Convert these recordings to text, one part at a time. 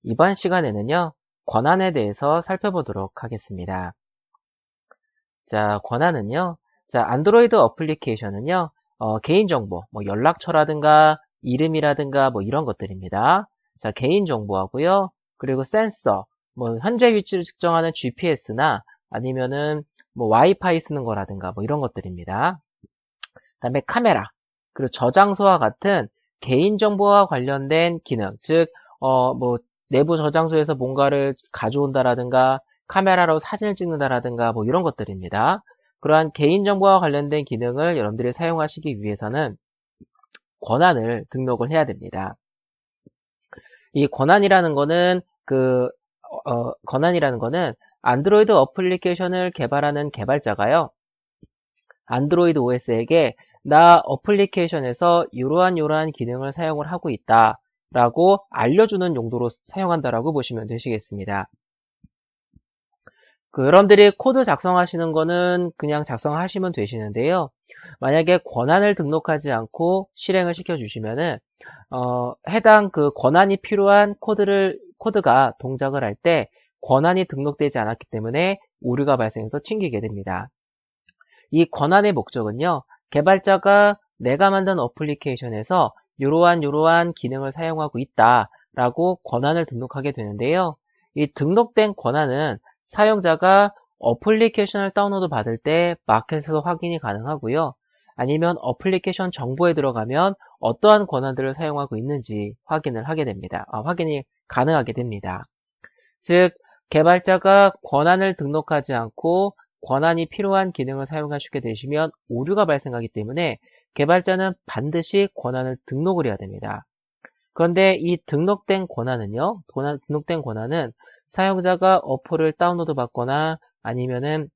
이번 시간에는요, 권한에 대해서 살펴보도록 하겠습니다. 자, 권한은요, 자, 안드로이드 어플리케이션은요, 개인정보, 뭐 연락처라든가 이름이라든가 뭐 이런 것들입니다. 자, 개인정보하고요, 그리고 센서, 뭐 현재 위치를 측정하는 GPS나 아니면은 뭐 와이파이 쓰는 거라든가 뭐 이런 것들입니다. 그다음에 카메라, 그리고 저장소와 같은 개인정보와 관련된 기능, 즉, 뭐 내부 저장소에서 뭔가를 가져온다라든가 카메라로 사진을 찍는다라든가 뭐 이런 것들입니다. 그러한 개인정보와 관련된 기능을 여러분들이 사용하시기 위해서는 권한을 등록을 해야 됩니다. 이 권한이라는 거는 권한이라는 거는 안드로이드 어플리케이션을 개발하는 개발자가요. 안드로이드 OS에게 나 어플리케이션에서 이러한 기능을 사용을 하고 있다 라고 알려주는 용도로 사용한다라고 보시면 되시겠습니다. 여러분들이 코드 작성하시는 거는 그냥 작성하시면 되시는데요. 만약에 권한을 등록하지 않고 실행을 시켜주시면은 해당 그 권한이 필요한 코드가 동작을 할 때 권한이 등록되지 않았기 때문에 오류가 발생해서 튕기게 됩니다. 이 권한의 목적은요, 개발자가 내가 만든 어플리케이션에서 이러한 기능을 사용하고 있다라고 권한을 등록하게 되는데요. 이 등록된 권한은 사용자가 어플리케이션을 다운로드 받을 때 마켓에서 확인이 가능하고요. 아니면 어플리케이션 정보에 들어가면 어떠한 권한들을 사용하고 있는지 확인을 하게 됩니다. 확인이 가능하게 됩니다. 즉, 개발자가 권한을 등록하지 않고 권한이 필요한 기능을 사용하시게 되시면 오류가 발생하기 때문에 개발자는 반드시 권한을 등록을 해야 됩니다. 그런데 이 등록된 권한은요, 등록된 권한은 사용자가 어플을 다운로드 받거나 아니면은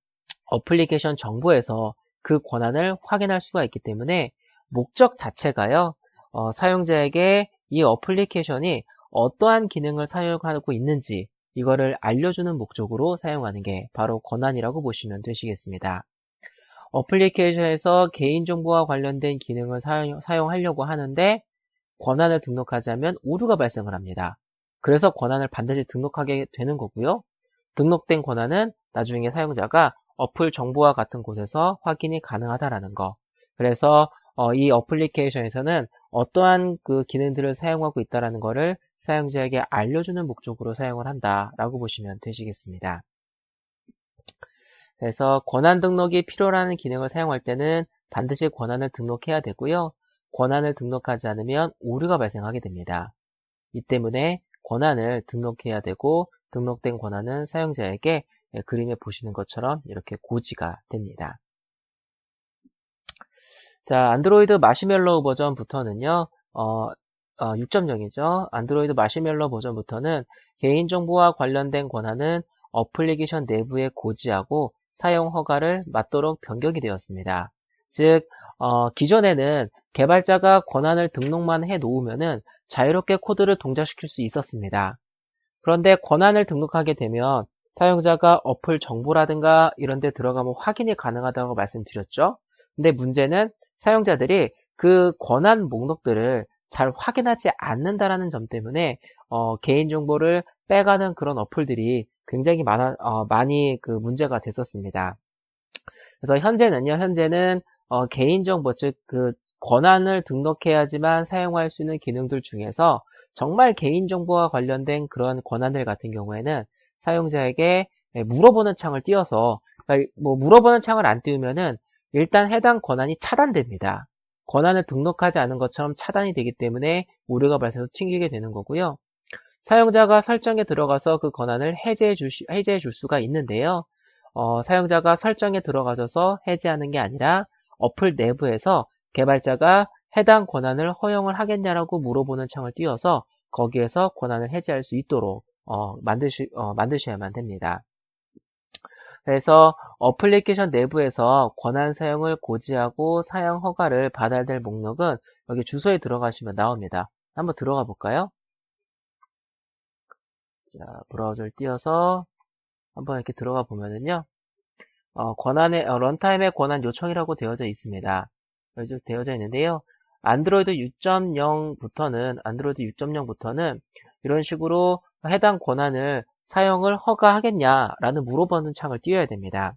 어플리케이션 정보에서 그 권한을 확인할 수가 있기 때문에 목적 자체가요, 사용자에게 이 어플리케이션이 어떠한 기능을 사용하고 있는지 이거를 알려주는 목적으로 사용하는 게 바로 권한이라고 보시면 되시겠습니다. 어플리케이션에서 개인정보와 관련된 기능을 사용하려고 하는데 권한을 등록하자면 오류가 발생을 합니다. 그래서 권한을 반드시 등록하게 되는 거고요. 등록된 권한은 나중에 사용자가 어플 정보와 같은 곳에서 확인이 가능하다라는 거. 그래서 이 어플리케이션에서는 어떠한 그 기능들을 사용하고 있다라는 거를 사용자에게 알려주는 목적으로 사용을 한다라고 보시면 되시겠습니다. 그래서 권한 등록이 필요라는 기능을 사용할 때는 반드시 권한을 등록해야 되고요. 권한을 등록하지 않으면 오류가 발생하게 됩니다. 이 때문에 권한을 등록해야 되고 등록된 권한은 사용자에게 그림에 보시는 것처럼 이렇게 고지가 됩니다. 자, 안드로이드 마시멜로우 버전부터는요. 6.0이죠. 안드로이드 마시멜로 버전부터는 개인정보와 관련된 권한은 어플리케이션 내부에 고지하고 사용 허가를 맞도록 변경이 되었습니다. 즉, 기존에는 개발자가 권한을 등록만 해 놓으면은 자유롭게 코드를 동작시킬 수 있었습니다. 그런데 권한을 등록하게 되면 사용자가 어플 정보라든가 이런 데 들어가면 확인이 가능하다고 말씀드렸죠. 근데 문제는 사용자들이 그 권한 목록들을 잘 확인하지 않는다라는 점 때문에 개인정보를 빼가는 그런 어플들이 굉장히 많이 그 문제가 됐었습니다. 그래서 현재는 개인정보, 즉 그 권한을 등록해야지만 사용할 수 있는 기능들 중에서 정말 개인정보와 관련된 그런 권한들 같은 경우에는 사용자에게 물어보는 창을 띄워서, 그러니까 뭐 물어보는 창을 안 띄우면은 일단 해당 권한이 차단됩니다. 권한을 등록하지 않은 것처럼 차단이 되기 때문에 오류가 발생해서 튕기게 되는 거고요. 사용자가 설정에 들어가서 그 권한을 해제해 줄 수가 있는데요. 사용자가 설정에 들어가셔서 해제하는 게 아니라 어플 내부에서 개발자가 해당 권한을 허용을 하겠냐라고 물어보는 창을 띄워서 거기에서 권한을 해제할 수 있도록 만드셔야만 됩니다. 그래서 어플리케이션 내부에서 권한 사용을 고지하고 사용 허가를 받아야 될 목록은 여기 주소에 들어가시면 나옵니다. 한번 들어가 볼까요? 자, 브라우저를 띄워서 한번 이렇게 들어가 보면은요. 런타임의 권한 요청이라고 되어져 있습니다. 되어져 있는데요. 안드로이드 6.0부터는 이런 식으로 해당 권한을 사용을 허가하겠냐라는 물어보는 창을 띄워야 됩니다.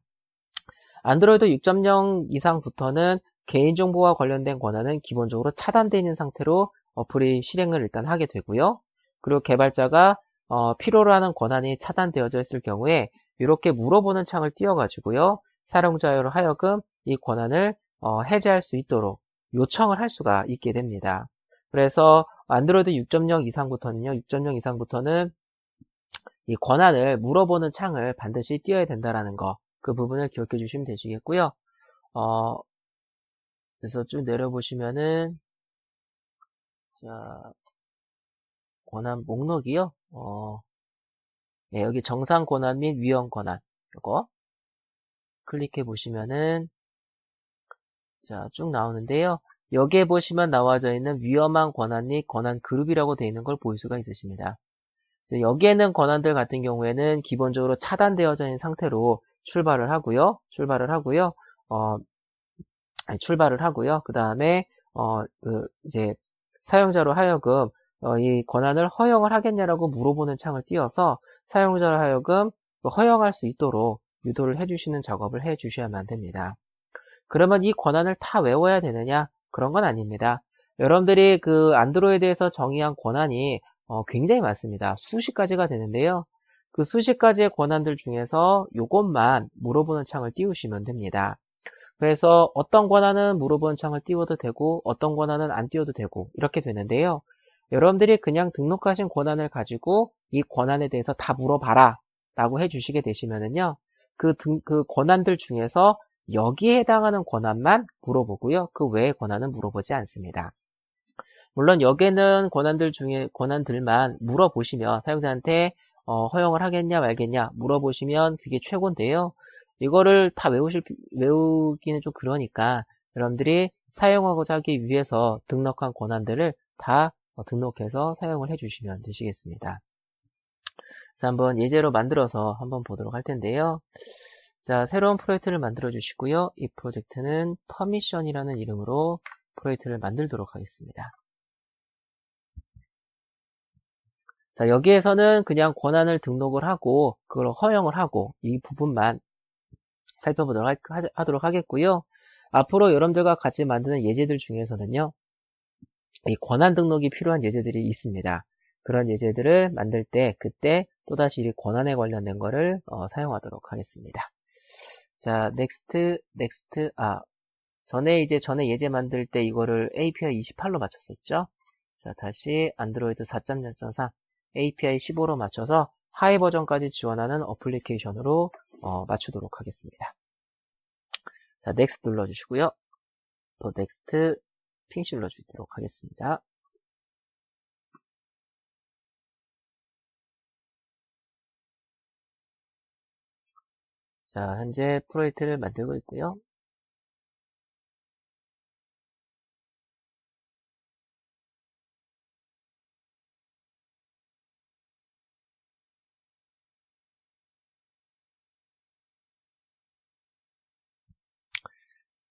안드로이드 6.0 이상부터는 개인정보와 관련된 권한은 기본적으로 차단되어 있는 상태로 어플이 실행을 일단 하게 되고요. 그리고 개발자가 필요로 하는 권한이 차단되어져 있을 경우에 이렇게 물어보는 창을 띄워가지고요. 사용자로 하여금 이 권한을 해제할 수 있도록 요청을 할 수가 있게 됩니다. 그래서 안드로이드 6.0 이상부터는요. 6.0 이상부터는 이 권한을 물어보는 창을 반드시 띄워야 된다는 거. 그 부분을 기억해 주시면 되시겠고요. 그래서 쭉 내려보시면은, 자, 권한 목록이요. 네, 여기 정상 권한 및 위헌 권한. 이거 클릭해 보시면은, 자, 쭉 나오는데요. 여기에 보시면 나와져 있는 위험한 권한 및 권한 그룹이라고 되어 있는 걸 볼 수가 있으십니다. 여기에는 권한들 같은 경우에는 기본적으로 차단되어져 있는 상태로 출발을 하고요. 그 다음에, 이제, 사용자로 하여금, 이 권한을 허용을 하겠냐라고 물어보는 창을 띄워서 사용자로 하여금 허용할 수 있도록 유도를 해주시는 작업을 해주셔야만 됩니다. 그러면 이 권한을 다 외워야 되느냐? 그런 건 아닙니다. 여러분들이 그 안드로이드에서 정의한 권한이 굉장히 많습니다. 수십 가지가 되는데요. 그 수십 가지의 권한들 중에서 이것만 물어보는 창을 띄우시면 됩니다. 그래서 어떤 권한은 물어보는 창을 띄워도 되고 어떤 권한은 안 띄워도 되고 이렇게 되는데요. 여러분들이 그냥 등록하신 권한을 가지고 이 권한에 대해서 다 물어봐라 라고 해주시게 되시면은요. 그 권한들 중에서 여기에 해당하는 권한만 물어보고요. 그 외의 권한은 물어보지 않습니다. 물론 여기에는 권한들만 물어보시면 사용자한테 허용을 하겠냐 말겠냐 물어보시면 그게 최고인데요. 이거를 다 외우기는 좀 그러니까 여러분들이 사용하고자 하기 위해서 등록한 권한들을 다 등록해서 사용을 해주시면 되시겠습니다. 자, 한번 예제로 만들어서 한번 보도록 할 텐데요. 자, 새로운 프로젝트를 만들어 주시고요. 이 프로젝트는 퍼미션이라는 이름으로 프로젝트를 만들도록 하겠습니다. 자, 여기에서는 그냥 권한을 등록을 하고 그걸 허용을 하고 이 부분만 살펴보도록 하도록 하겠고요. 앞으로 여러분들과 같이 만드는 예제들 중에서는요. 이 권한 등록이 필요한 예제들이 있습니다. 그런 예제들을 만들 때 그때 또다시 이 권한에 관련된 거를 사용하도록 하겠습니다. 자, next, 전에 예제 만들 때 이거를 API 28로 맞췄었죠? 자, 다시 안드로이드 4.0.3 API 15로 맞춰서 하이 버전까지 지원하는 어플리케이션으로 맞추도록 하겠습니다. 자, next 눌러주시고요. 또 next 핑시 눌러주도록 하겠습니다. 자, 현재 프로젝트를 만들고 있고요.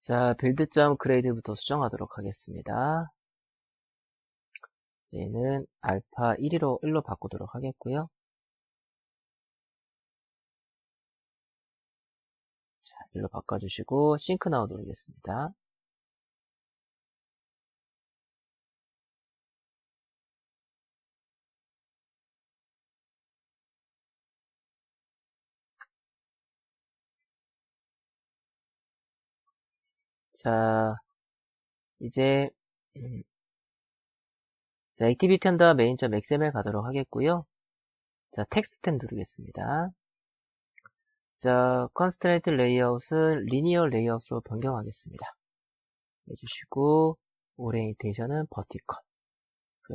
자, build.grade부터 수정하도록 하겠습니다. 얘는 알파 1로 바꾸도록 하겠고요. 자, 1로 바꿔주시고 싱크 나우 누르겠습니다. 자, 이제 자, 액티비티 언더 main.xml 가도록 하겠고요. 자, 텍스트 탭 누르겠습니다. 자, constraint layout은 linear layout로 변경하겠습니다. 해주시고 오리엔테이션은 버티컬.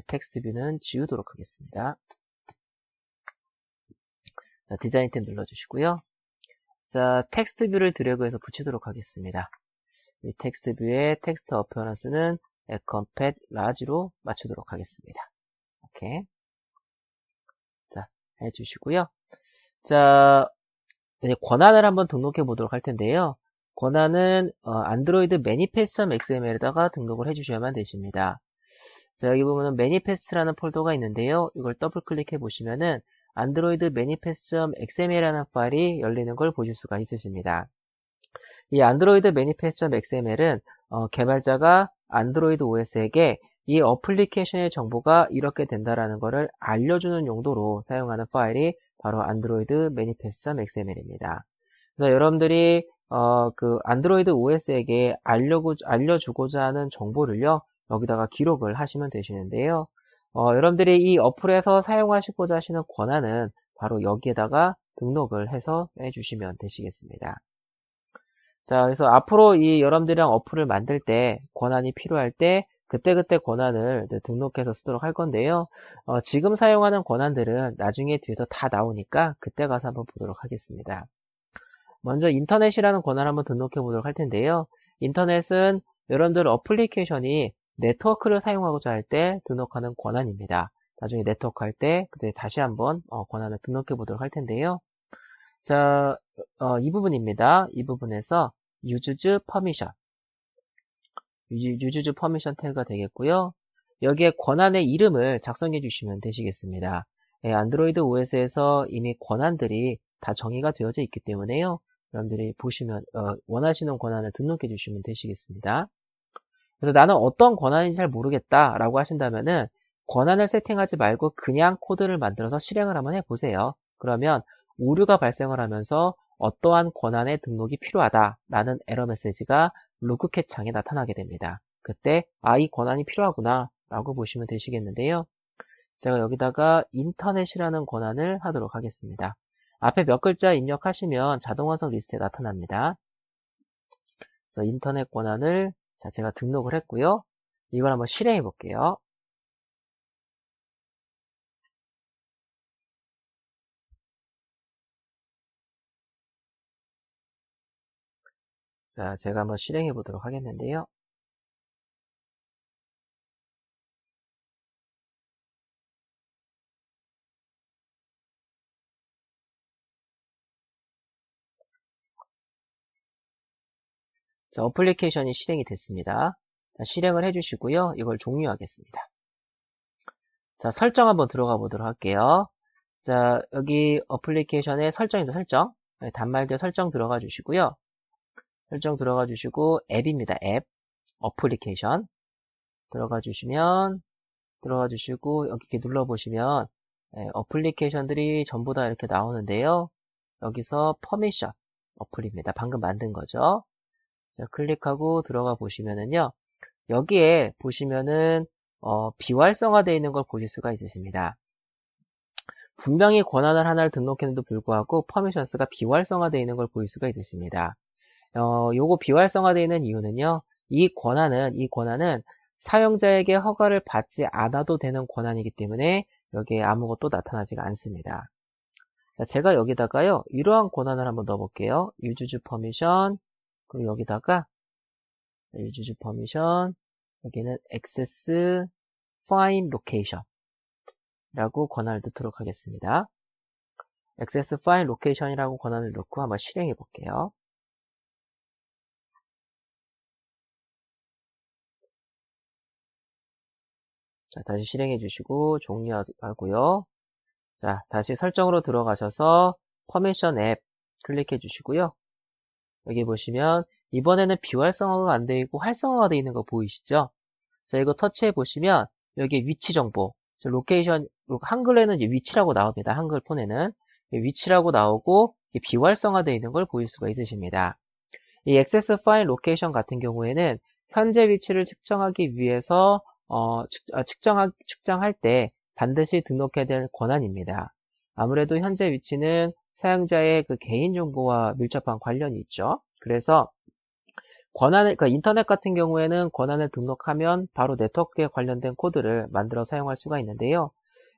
텍스트 뷰는 지우도록 하겠습니다. 자, 디자인 탭 눌러주시고요. 자, 텍스트 뷰를 드래그해서 붙이도록 하겠습니다. 이 텍스트 뷰의 텍스트 어피어런스는 컴팻 라지로 맞추도록 하겠습니다. 오케이. 자, 해주시고요. 자, 이제 권한을 한번 등록해 보도록 할 텐데요. 권한은 안드로이드 manifest.xml에다가 등록을 해주셔야만 되십니다. 자, 여기 보면은 manifest라는 폴더가 있는데요. 이걸 더블 클릭해 보시면은 안드로이드 manifest.xml이라는 파일이 열리는 걸 보실 수가 있으십니다. 이 안드로이드 manifest.xml은 개발자가 안드로이드 OS에게 이 어플리케이션의 정보가 이렇게 된다라는 것을 알려주는 용도로 사용하는 파일이 바로 안드로이드 manifest.xml입니다. 그래서 여러분들이 그 안드로이드 OS에게 알려주고자 하는 정보를요, 여기다가 기록을 하시면 되시는데요. 여러분들이 이 어플에서 사용하시고자 하시는 권한은 바로 여기에다가 등록을 해서 해주시면 되시겠습니다. 자, 그래서 앞으로 이 여러분들이랑 어플을 만들 때 권한이 필요할 때 그때그때 권한을 등록해서 쓰도록 할 건데요. 지금 사용하는 권한들은 나중에 뒤에서 다 나오니까 그때 가서 한번 보도록 하겠습니다. 먼저 인터넷이라는 권한을 한번 등록해 보도록 할 텐데요. 인터넷은 여러분들 어플리케이션이 네트워크를 사용하고자 할 때 등록하는 권한입니다. 나중에 네트워크 할 때 그때 다시 한번 권한을 등록해 보도록 할 텐데요. 자, 이 부분입니다. 이 부분에서 Use Permission, Use Permission 태그가 되겠고요. 여기에 권한의 이름을 작성해 주시면 되시겠습니다. 안드로이드 OS에서 이미 권한들이 다 정의가 되어져 있기 때문에요. 여러분들이 보시면 원하시는 권한을 등록해 주시면 되시겠습니다. 그래서 나는 어떤 권한인지 잘 모르겠다 라고 하신다면은 권한을 세팅하지 말고 그냥 코드를 만들어서 실행을 한번 해보세요. 그러면 오류가 발생을 하면서 어떠한 권한의 등록이 필요하다라는 에러 메시지가 로그캣 창에 나타나게 됩니다. 그때 이 권한이 필요하구나 라고 보시면 되시겠는데요. 제가 여기다가 인터넷이라는 권한을 하도록 하겠습니다. 앞에 몇 글자 입력하시면 자동 완성 리스트에 나타납니다. 그래서 인터넷 권한을 제가 등록을 했고요. 이걸 한번 실행해 볼게요. 자, 제가 한번 실행해 보도록 하겠는데요. 자, 어플리케이션이 실행이 됐습니다. 자, 실행을 해주시고요. 이걸 종료하겠습니다. 자, 설정 한번 들어가 보도록 할게요. 자, 여기 어플리케이션의 설정입니다. 설정. 단말기에 설정 들어가 주시고요. 설정 들어가 주시고 앱입니다. 앱. 어플리케이션. 들어가 주시면 들어가 주시고 여기 이렇게 눌러보시면 어플리케이션들이 전부 다 이렇게 나오는데요. 여기서 퍼미션 어플입니다. 방금 만든 거죠. 자, 클릭하고 들어가 보시면은요. 여기에 보시면은 비활성화되어 있는 걸 보실 수가 있으십니다. 분명히 권한을 하나를 등록했는데도 불구하고 퍼미션스가 비활성화되어 있는 걸 보일 수가 있으십니다. 요거 비활성화되어 있는 이유는요. 이 권한은 사용자에게 허가를 받지 않아도 되는 권한이기 때문에 여기에 아무것도 나타나지가 않습니다. 자, 제가 여기다가요. 이러한 권한을 한번 넣어볼게요. Use Permission 그리고 여기다가 Use Permission 여기는 Access Find Location 라고 권한을 넣도록 하겠습니다. Access Find Location이라고 권한을 넣고 한번 실행해 볼게요. 자, 다시 실행해 주시고 종료하고요. 자, 다시 설정으로 들어가셔서 퍼미션 앱 클릭해 주시고요. 여기 보시면 이번에는 비활성화가 안 되어 있고 활성화가 되어 있는 거 보이시죠? 자, 이거 터치해 보시면 여기 위치 정보, 로케이션, 한글에는 이제 위치라고 나옵니다. 한글 폰에는 위치라고 나오고 비활성화되어 있는 걸 보일 수가 있으십니다. 이 액세스 파일 로케이션 같은 경우에는 현재 위치를 측정하기 위해서 측정할 때 반드시 등록해야 될 권한입니다. 아무래도 현재 위치는 사용자의 그 개인정보와 밀접한 관련이 있죠. 그래서 그러니까 인터넷 같은 경우에는 권한을 등록하면 바로 네트워크에 관련된 코드를 만들어 사용할 수가 있는데요.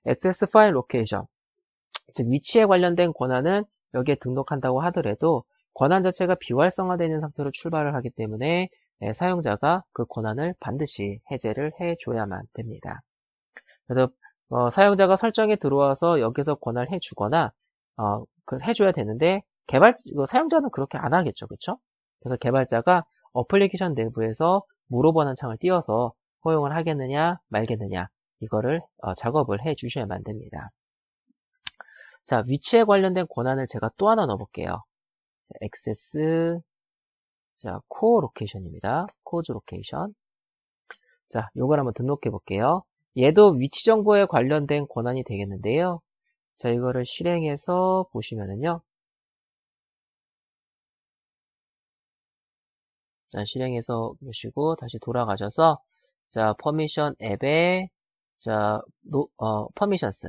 액세스 파일 로케이션, 즉 위치에 관련된 권한은 여기에 등록한다고 하더라도 권한 자체가 비활성화되어 있는 상태로 출발을 하기 때문에 사용자가 그 권한을 반드시 해제를 해줘야만 됩니다. 그래서 사용자가 설정에 들어와서 여기서 권한을 해주거나 해줘야 되는데 사용자는 그렇게 안 하겠죠, 그렇죠? 그래서 개발자가 어플리케이션 내부에서 물어보는 창을 띄워서 허용을 하겠느냐 말겠느냐 이거를 작업을 해 주셔야만 됩니다. 자, 위치에 관련된 권한을 제가 또 하나 넣어볼게요. 액세스, 자, 코어 로케이션입니다. 코어즈 로케이션. 자, 요걸 한번 등록해 볼게요. 얘도 위치 정보에 관련된 권한이 되겠는데요. 자, 이거를 실행해서 보시면은요. 자, 실행해서 보시고 다시 돌아가셔서 자, 퍼미션 앱에 자, 퍼미션스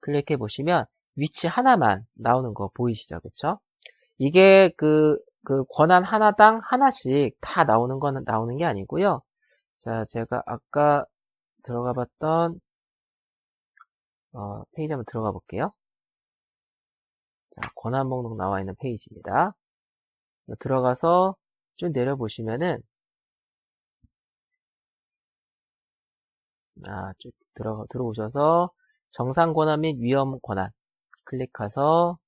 클릭해 보시면 위치 하나만 나오는 거 보이시죠? 그쵸? 이게 그 권한 하나당 하나씩 다 나오는 건 나오는 게 아니고요. 자, 제가 아까 들어가 봤던 페이지 한번 들어가 볼게요. 자, 권한 목록 나와 있는 페이지입니다. 들어가서 쭉 내려보시면은 쭉 들어오셔서 정상 권한 및 위험 권한 클릭해서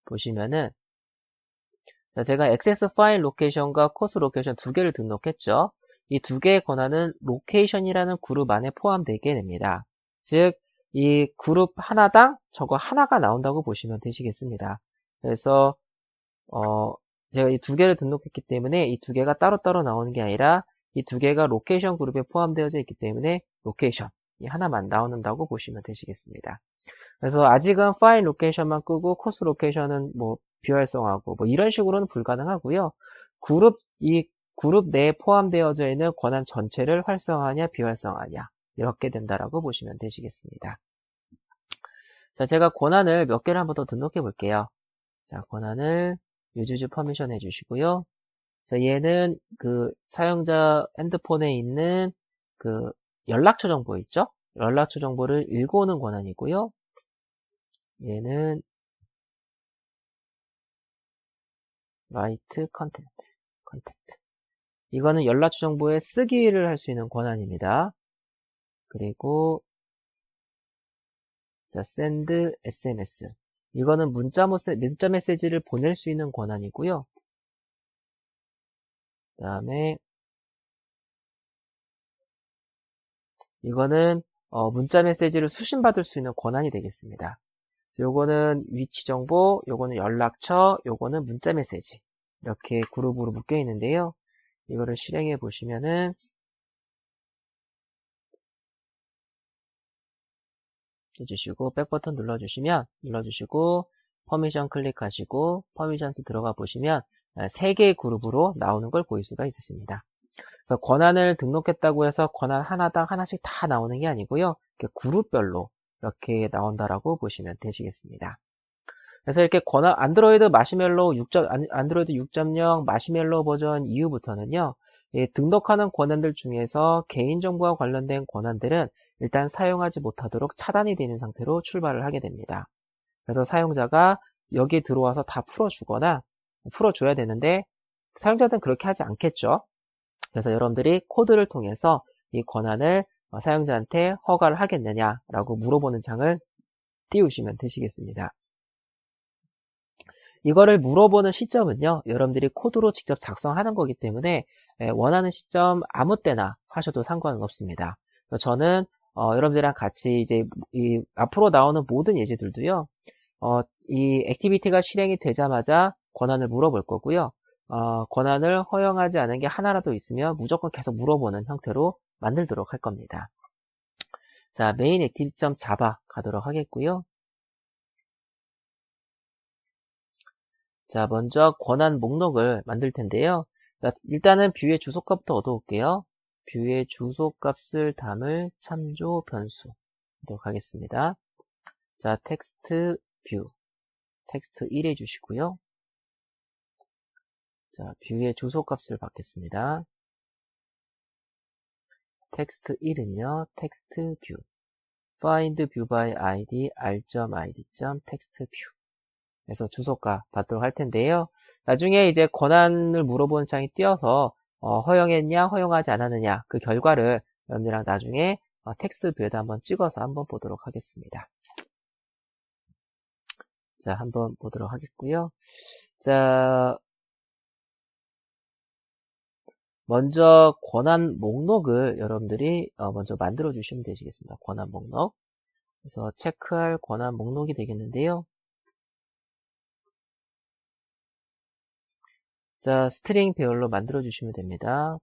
보시면은 자, 제가 액세스 파일 로케이션과 코스 로케이션 두 개를 등록했죠. 이 두 개의 권한은 로케이션이라는 그룹 안에 포함되게 됩니다. 즉, 이 그룹 하나당 저거 하나가 나온다고 보시면 되시겠습니다. 그래서 제가 이 두 개를 등록했기 때문에 이 두 개가 따로따로 나오는 게 아니라 이 두 개가 로케이션 그룹에 포함되어져 있기 때문에 로케이션 이 하나만 나온다고 보시면 되시겠습니다. 그래서 아직은 파일 로케이션만 끄고 코스 로케이션은 뭐 비활성화하고 뭐 이런 식으로는 불가능하고요. 이 그룹 내에 포함되어져 있는 권한 전체를 활성화하냐 비활성화하냐 이렇게 된다라고 보시면 되시겠습니다. 자, 제가 권한을 몇 개를 한번 더 등록해 볼게요. 자, 권한을 유즈 퍼미션 해주시고요. 자, 얘는 그 사용자 핸드폰에 있는 그 연락처 정보 있죠? 연락처 정보를 읽어오는 권한이고요. 얘는 write content. 이거는 연락처 정보에 쓰기를 할 수 있는 권한입니다. 그리고 자, send SMS. 이거는 문자 메시지를 보낼 수 있는 권한이고요. 그 다음에 이거는 문자 메시지를 수신받을 수 있는 권한이 되겠습니다. 요거는 위치 정보, 요거는 연락처, 요거는 문자 메시지 이렇게 그룹으로 묶여 있는데요. 이거를 실행해 보시면은 해주시고 백 버튼 눌러주시고 퍼미션 클릭하시고 퍼미션스 들어가 보시면 3개의 그룹으로 나오는 걸 보일 수가 있으십니다. 그래서 권한을 등록했다고 해서 권한 하나당 하나씩 다 나오는 게 아니고요. 이렇게 그룹별로 이렇게 나온다라고 보시면 되시겠습니다. 그래서 이렇게 권한 안드로이드 6.0 마시멜로 버전 이후부터는요. 등록하는 권한들 중에서 개인정보와 관련된 권한들은 일단 사용하지 못하도록 차단이 되는 상태로 출발을 하게 됩니다. 그래서 사용자가 여기 들어와서 다 풀어주거나 풀어줘야 되는데 사용자들은 그렇게 하지 않겠죠. 그래서 여러분들이 코드를 통해서 이 권한을 사용자한테 허가를 하겠느냐라고 물어보는 창을 띄우시면 되시겠습니다. 이거를 물어보는 시점은요, 여러분들이 코드로 직접 작성하는 거기 때문에 원하는 시점 아무 때나 하셔도 상관은 없습니다. 저는 여러분들이랑 같이 이제 앞으로 나오는 모든 예제들도요, 이 액티비티가 실행이 되자마자 권한을 물어볼 거고요. 권한을 허용하지 않은 게 하나라도 있으면 무조건 계속 물어보는 형태로 만들도록 할 겁니다. 자, 메인 액티비티.java 가도록 하겠고요. 자, 먼저 권한 목록을 만들 텐데요. 자, 일단은 뷰의 주소값부터 얻어올게요. 뷰의 주소값을 담을 참조 변수 가겠습니다. 자, 텍스트 뷰 텍스트 1 해주시고요. 자, 뷰의 주소값을 받겠습니다. 텍스트 1은요, 텍스트 뷰 find view by id r.id.textView 그래서 주소값 받도록 할 텐데요. 나중에 이제 권한을 물어보는 창이 띄어서 허용했냐, 허용하지 않았느냐 그 결과를 여러분들이랑 나중에 텍스트 뷰에다 한번 찍어서 한번 보도록 하겠습니다. 자, 한번 보도록 하겠고요. 자, 먼저 권한 목록을 여러분들이 먼저 만들어 주시면 되시겠습니다. 권한 목록. 그래서 체크할 권한 목록이 되겠는데요. 자, 스트링 배열로 만들어 주시면 됩니다.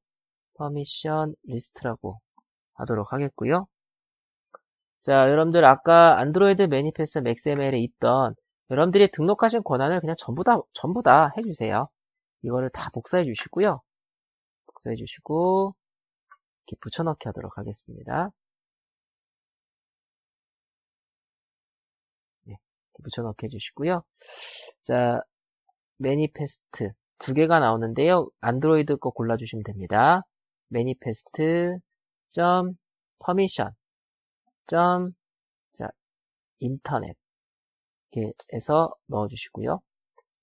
퍼미션 리스트라고 하도록 하겠고요. 자, 여러분들 아까 안드로이드 매니페스트 XML에 있던 여러분들이 등록하신 권한을 그냥 전부 다 해주세요. 이거를 다 복사해 주시고요. 복사해 주시고 이렇게 붙여넣기 하도록 하겠습니다. 네, 붙여넣기 해주시고요. 자, 매니페스트 두 개가 나오는데요. 안드로이드 거 골라주시면 됩니다. 매니페스트 퍼미션 자, 인터넷 이렇게 해서 넣어주시고요.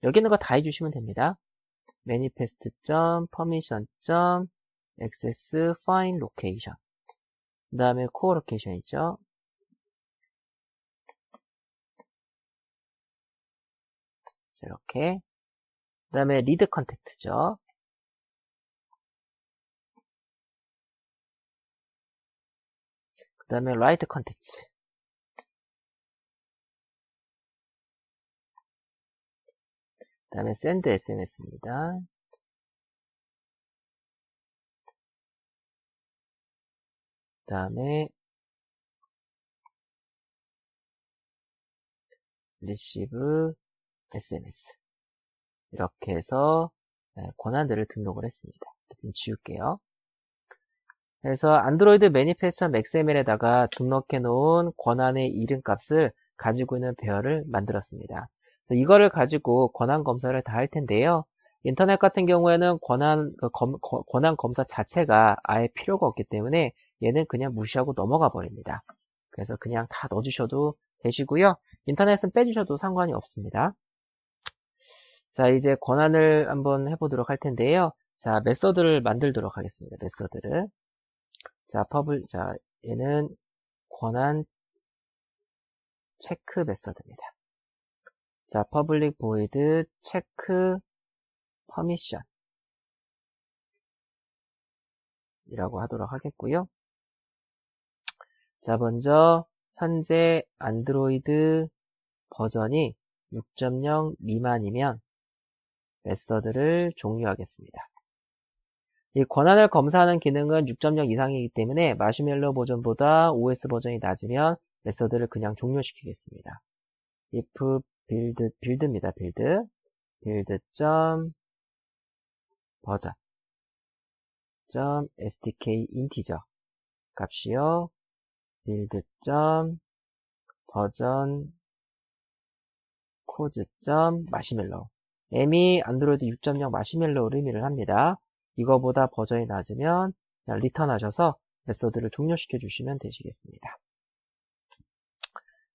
여기 있는 거 다 해주시면 됩니다. manifest permission access find location 그 다음에 coallocation이죠. 이렇게 그 다음에 read contact죠. 그 다음에 write contact 그 다음에 send SMS입니다. 그 다음에 receive SMS 이렇게 해서 권한들을 등록을 했습니다. 좀 지울게요. 그래서 안드로이드 매니페스트 XML에다가 등록해 놓은 권한의 이름값을 가지고 있는 배열을 만들었습니다. 이거를 가지고 권한 검사를 다 할 텐데요. 인터넷 같은 경우에는 권한 검사 자체가 아예 필요가 없기 때문에 얘는 그냥 무시하고 넘어가 버립니다. 그래서 그냥 다 넣어주셔도 되시고요. 인터넷은 빼주셔도 상관이 없습니다. 자, 이제 권한을 한번 해보도록 할 텐데요. 자, 메서드를 만들도록 하겠습니다. 메서드를. 자, 자, 얘는 권한 체크 메서드입니다. 자, public void check permission 이라고 하도록 하겠고요. 자, 먼저 현재 안드로이드 버전이 6.0 미만이면 메서드를 종료하겠습니다. 이 권한을 검사하는 기능은 6.0 이상이기 때문에 마시멜로 버전보다 OS 버전이 낮으면 메서드를 그냥 종료시키겠습니다. if 빌드입니다. 빌드 버전 stk 인티저 값이요. 빌드 버전 코드 마시멜로우 M이 안드로이드 6.0 마시멜로우를 의미를 합니다. 이거보다 버전이 낮으면 그냥 리턴하셔서 메서드를 종료시켜 주시면 되시겠습니다.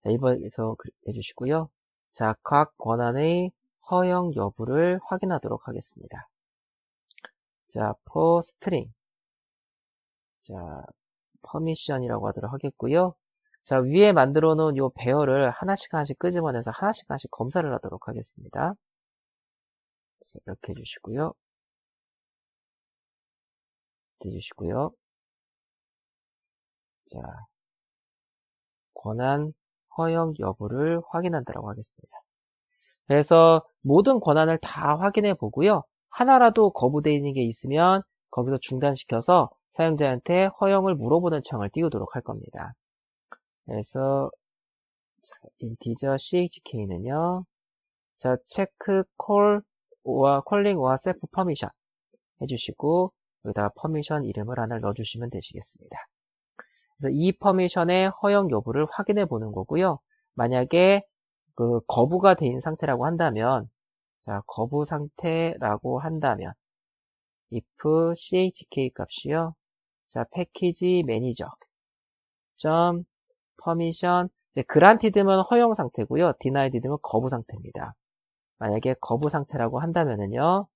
자, 이번에서 해주시고요. 자, 각 권한의 허용 여부를 확인하도록 하겠습니다. 자, for string 자, permission이라고 하도록 하겠고요. 자, 위에 만들어 놓은 요 배열을 하나씩 끄집어내서 하나씩 검사를 하도록 하겠습니다. 그래서 이렇게 해주시고요. 해주시고요. 자, 권한 허용 여부를 확인한다고 하겠습니다. 그래서 모든 권한을 다 확인해 보고요. 하나라도 거부되어 있는 게 있으면 거기서 중단시켜서 사용자한테 허용을 물어보는 창을 띄우도록 할 겁니다. 그래서 인티저 chk는요. 자, 체크 콜링 or self permission 해주시고 여기다 퍼미션 이름을 하나 넣어주시면 되시겠습니다. 그래서 이 퍼미션의 허용 여부를 확인해 보는 거고요. 만약에 거부가 된 상태라고 한다면, 자, 거부 상태라고 한다면, if chk 값이요. 자, 패키지 매니저 permission granted면 허용 상태고요. denied면 거부 상태입니다. 만약에 거부 상태라고 한다면은요,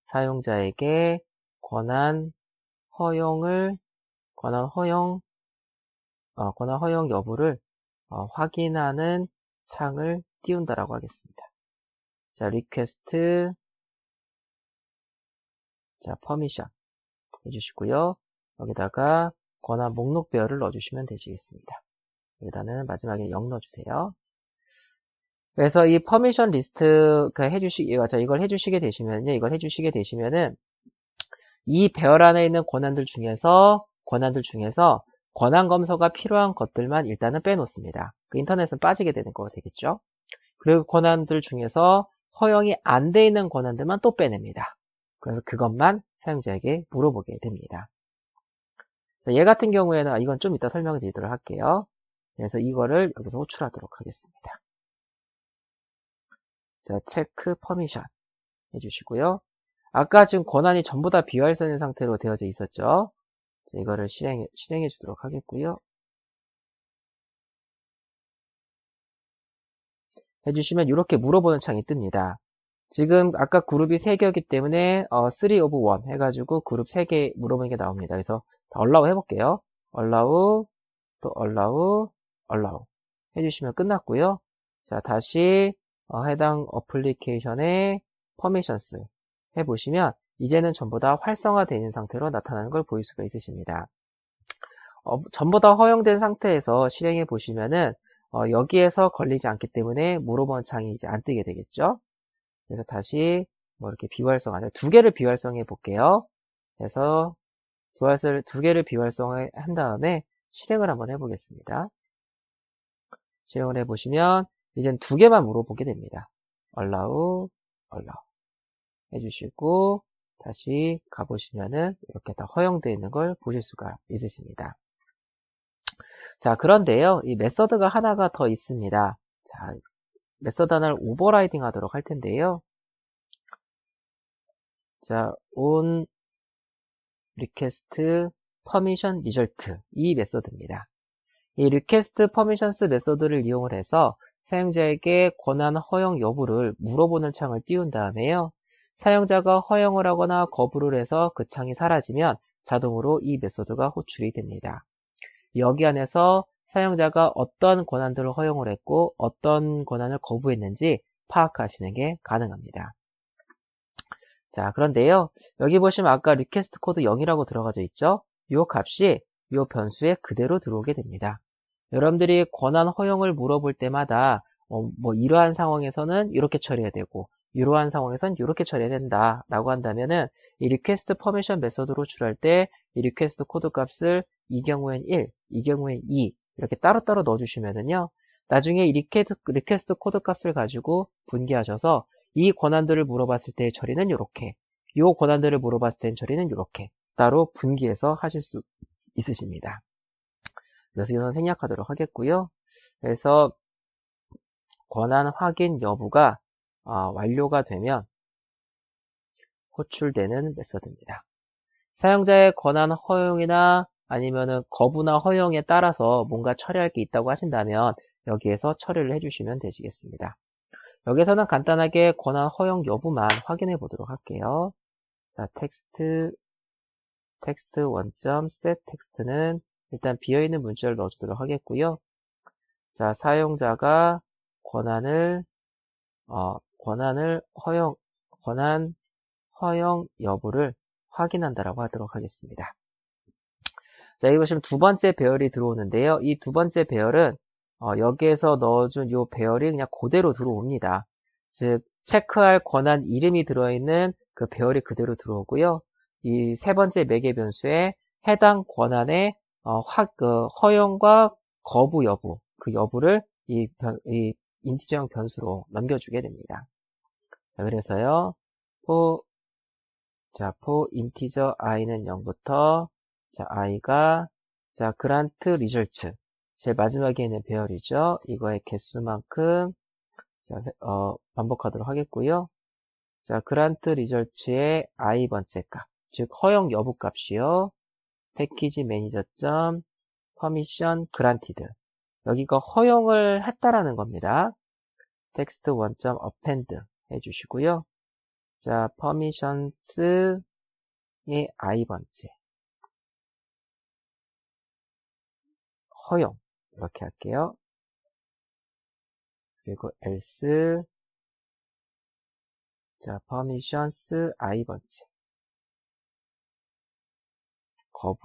사용자에게 권한 허용 여부를 확인하는 창을 띄운다라고 하겠습니다. 자, request 자, permission 해주시고요. 여기다가 권한 목록 배열을 넣어주시면 되시겠습니다. 여기다는 마지막에 0 넣어주세요. 그래서 이 퍼미션 리스트 이걸 해주시게 되시면은 이 배열 안에 있는 권한들 중에서 권한 검사가 필요한 것들만 일단은 빼놓습니다. 그 인터넷은 빠지게 되는 거가 되겠죠. 그리고 권한들 중에서 허용이 안 돼 있는 권한들만 또 빼냅니다. 그래서 그것만 사용자에게 물어보게 됩니다. 얘 같은 경우에는 이건 좀 이따 설명을 드리도록 할게요. 그래서 이거를 여기서 호출하도록 하겠습니다. 자, 체크 퍼미션 해주시고요. 아까 지금 권한이 전부 다 비활성인 상태로 되어져 있었죠. 자, 이거를 실행해 주도록 하겠고요. 해주시면 이렇게 물어보는 창이 뜹니다. 지금 아까 그룹이 3개였기 때문에 3 of 1 해가지고 그룹 3개 물어보는 게 나옵니다. 그래서 allow 해볼게요. allow, 또 allow 해주시면 끝났고요. 자, 다시 해당 어플리케이션의 permissions 해보시면 이제는 전부 다 활성화되어 있는 상태로 나타나는 걸 보일 수가 있으십니다. 전부 다 허용된 상태에서 실행해 보시면은 여기에서 걸리지 않기 때문에 물어보는 창이 이제 안 뜨게 되겠죠. 그래서 다시 이렇게 비활성화, 2개를 비활성해 볼게요. 그래서 두 개를 비활성화 한 다음에 실행을 한번 해보겠습니다. 실행을 해보시면 이젠 2개만 물어보게 됩니다. allow 해주시고 다시 가보시면은 이렇게 다 허용되어 있는 걸 보실 수가 있으십니다. 자, 그런데요, 이 메서드가 하나가 더 있습니다. 자, 메서드 하나를 오버라이딩 하도록 할 텐데요. 자, on request permission result 이 메서드입니다. 이 request permissions 메서드를 이용을 해서 사용자에게 권한 허용 여부를 물어보는 창을 띄운 다음에요. 사용자가 허용을 하거나 거부를 해서 그 창이 사라지면 자동으로 이 메서드가 호출이 됩니다. 여기 안에서 사용자가 어떤 권한들을 허용을 했고 어떤 권한을 거부했는지 파악하시는 게 가능합니다. 자, 그런데요. 여기 보시면 아까 리퀘스트 코드 0이라고 들어가져 있죠? 이 값이 이 변수에 그대로 들어오게 됩니다. 여러분들이 권한 허용을 물어볼 때마다 이러한 상황에서는 이렇게 처리해야 되고 이러한 상황에서는 이렇게 처리해야 된다 라고 한다면은 이 리퀘스트 퍼미션 메서드로 출할 때 이 리퀘스트 코드 값을 이 경우엔 1, 이 경우엔 2 이렇게 따로따로 넣어주시면은요. 나중에 이 리퀘스트 코드 값을 가지고 분기하셔서 이 권한들을 물어봤을 때의 처리는 이렇게, 이 권한들을 물어봤을 때의 처리는 이렇게 따로 분기해서 하실 수 있으십니다. 그래서 이건 생략하도록 하겠고요. 그래서 권한 확인 여부가 완료가 되면 호출되는 메서드입니다. 사용자의 권한 허용이나 아니면은 거부나 허용에 따라서 뭔가 처리할 게 있다고 하신다면 여기에서 처리를 해주시면 되시겠습니다. 여기서는 간단하게 권한 허용 여부만 확인해 보도록 할게요. 자, 텍스트 원점 set 텍스트는 일단 비어있는 문자를 넣어주도록 하겠고요. 자, 사용자가 권한 허용 여부를 확인한다라고 하도록 하겠습니다. 자, 여기 보시면 두 번째 배열이 들어오는데요. 이 두 번째 배열은 여기에서 넣어준 이 배열이 그냥 그대로 들어옵니다. 즉, 체크할 권한 이름이 들어있는 그 배열이 그대로 들어오고요. 이 세 번째 매개 변수에 해당 권한의 허용과 거부 여부, 그 여부를 이 인티저형 변수로 넘겨주게 됩니다. 자, 그래서요, for integer i는 0부터 i가 grant result 제일 마지막에 있는 배열이죠. 이거의 개수만큼 반복하도록 하겠고요. 자, grant result의 i번째 값, 즉 허용 여부 값이요. 패키지 매니저 permission granted 여기가 허용을 했다라는 겁니다. text 원점 append 해주시고요. 자, permissions의 i번째 허용 이렇게 할게요. 그리고 else 자, permissions i번째 거부.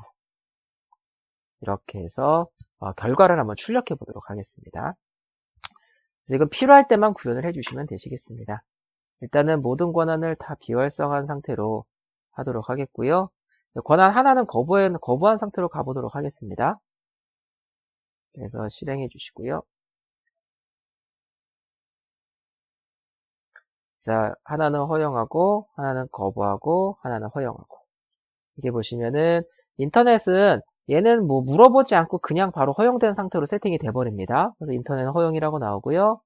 이렇게 해서 결과를 한번 출력해 보도록 하겠습니다. 이건 필요할 때만 구현을 해주시면 되시겠습니다. 일단은 모든 권한을 다 비활성한 상태로 하도록 하겠고요. 권한 하나는 거부한 상태로 가보도록 하겠습니다. 그래서 실행해 주시고요. 자, 하나는 허용하고, 하나는 거부하고, 하나는 허용하고. 이게 보시면은 인터넷은 얘는 뭐 물어보지 않고 그냥 바로 허용된 상태로 세팅이 돼버립니다. 그래서 인터넷은 허용이라고 나오고요.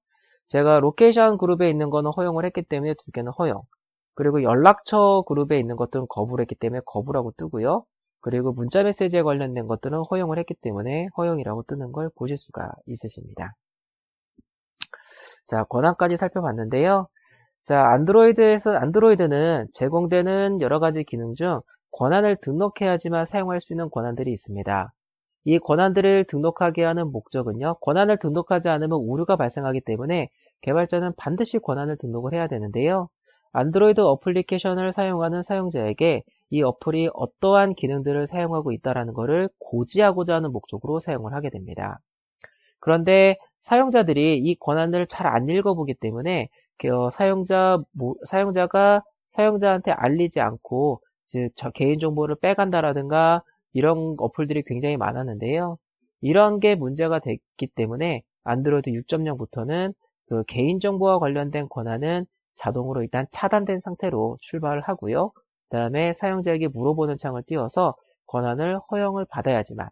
제가 로케이션 그룹에 있는 거는 허용을 했기 때문에 두 개는 허용. 그리고 연락처 그룹에 있는 것들은 거부를 했기 때문에 거부라고 뜨고요. 그리고 문자 메시지에 관련된 것들은 허용을 했기 때문에 허용이라고 뜨는 걸 보실 수가 있으십니다. 자, 권한까지 살펴봤는데요. 자, 안드로이드는 제공되는 여러 가지 기능 중 권한을 등록해야지만 사용할 수 있는 권한들이 있습니다. 이 권한들을 등록하게 하는 목적은요, 권한을 등록하지 않으면 오류가 발생하기 때문에 개발자는 반드시 권한을 등록을 해야 되는데요. 안드로이드 어플리케이션을 사용하는 사용자에게 이 어플이 어떠한 기능들을 사용하고 있다는 것을 고지하고자 하는 목적으로 사용을 하게 됩니다. 그런데 사용자들이 이 권한을 잘 안 읽어보기 때문에 사용자가 사용자한테 알리지 않고 즉 개인정보를 빼간다라든가 이런 어플들이 굉장히 많았는데요. 이런 게 문제가 됐기 때문에 안드로이드 6.0부터는 그 개인정보와 관련된 권한은 자동으로 일단 차단된 상태로 출발을 하고요. 그 다음에 사용자에게 물어보는 창을 띄워서 권한을 허용을 받아야지만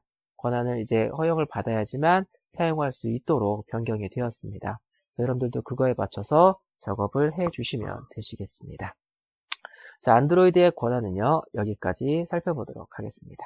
사용할 수 있도록 변경이 되었습니다. 여러분들도 그거에 맞춰서 작업을 해주시면 되시겠습니다. 자, 안드로이드의 권한은요, 여기까지 살펴보도록 하겠습니다.